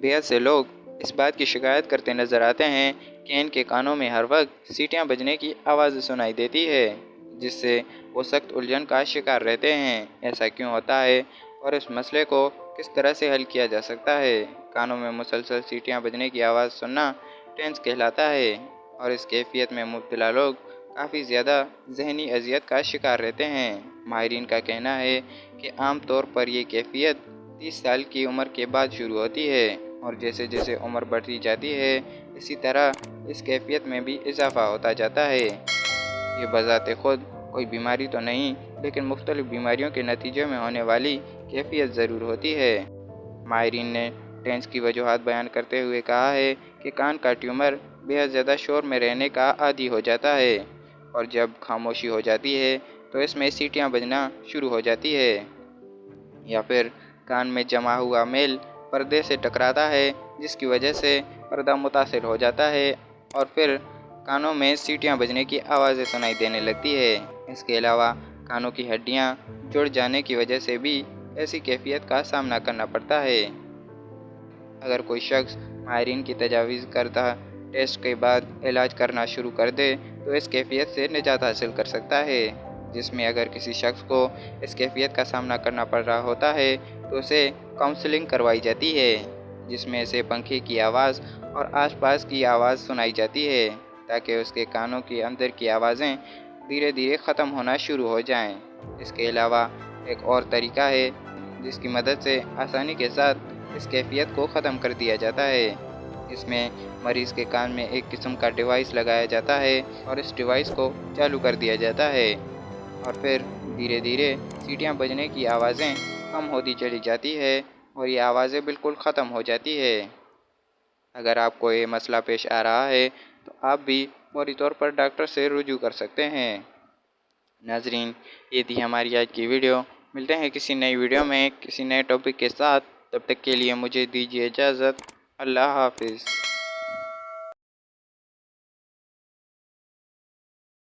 बेहद से लोग इस बात की शिकायत करते नज़र आते हैं कि इनके कानों में हर वक्त सीटियां बजने की आवाज़ सुनाई देती है, जिससे वो सख्त उलझन का शिकार रहते हैं। ऐसा क्यों होता है और इस मसले को किस तरह से हल किया जा सकता है? कानों में मुसलसल सीटियां बजने की आवाज़ सुनना टेंस कहलाता है और इस कैफियत में मुब्तला लोग काफ़ी ज़्यादा ज़हनी अजियत का शिकार रहते हैं। माहिरीन का कहना है कि आम तौर पर ये कैफियत 30 साल की उम्र के बाद शुरू होती है और जैसे जैसे उम्र बढ़ती जाती है इसी तरह इस कैफियत में भी इजाफा होता जाता है। ये बज़ाते खुद कोई बीमारी तो नहीं, लेकिन मुख्तलिफ बीमारियों के नतीजे में होने वाली कैफियत ज़रूर होती है। माहिरीन ने टेंस की वजूहात बयान करते हुए कहा है कि कान का ट्यूमर बेहद ज़्यादा शोर में रहने का आदी हो जाता है और जब खामोशी हो जाती है तो इसमें सीटियां बजना शुरू हो जाती है, या फिर कान में जमा हुआ मेल पर्दे से टकराता है जिसकी वजह से पर्दा मुतासिर हो जाता है और फिर कानों में सीटियां बजने की आवाज़ें सुनाई देने लगती है। इसके अलावा कानों की हड्डियां जुड़ जाने की वजह से भी ऐसी कैफियत का सामना करना पड़ता है। अगर कोई शख्स माहिरीन की तजावीज़ करदा टेस्ट के बाद इलाज करना शुरू कर दे तो इस कैफियत से निजात हासिल कर सकता है, जिसमें अगर किसी शख्स को इस कैफियत का सामना करना पड़ रहा होता है तो उसे काउंसलिंग करवाई जाती है, जिसमें से पंखे की आवाज़ और आसपास की आवाज़ सुनाई जाती है ताकि उसके कानों के अंदर की आवाज़ें धीरे धीरे ख़त्म होना शुरू हो जाएं। इसके अलावा एक और तरीका है जिसकी मदद से आसानी के साथ इस कैफियत को ख़त्म कर दिया जाता है। इसमें मरीज़ के कान में एक किस्म का डिवाइस लगाया जाता है और इस डिवाइस को चालू कर दिया जाता है और फिर धीरे धीरे सीटियां बजने की आवाज़ें कम होती चली जाती है और ये आवाज़ें बिल्कुल ख़त्म हो जाती है। अगर आपको ये मसला पेश आ रहा है तो आप भी फौरी तौर पर डॉक्टर से रुजू कर सकते हैं। नाजरीन, ये थी हमारी आज की वीडियो। मिलते हैं किसी नई वीडियो में किसी नए टॉपिक के साथ। तब तक के लिए मुझे दीजिए इजाज़त। अल्लाह हाफिज़।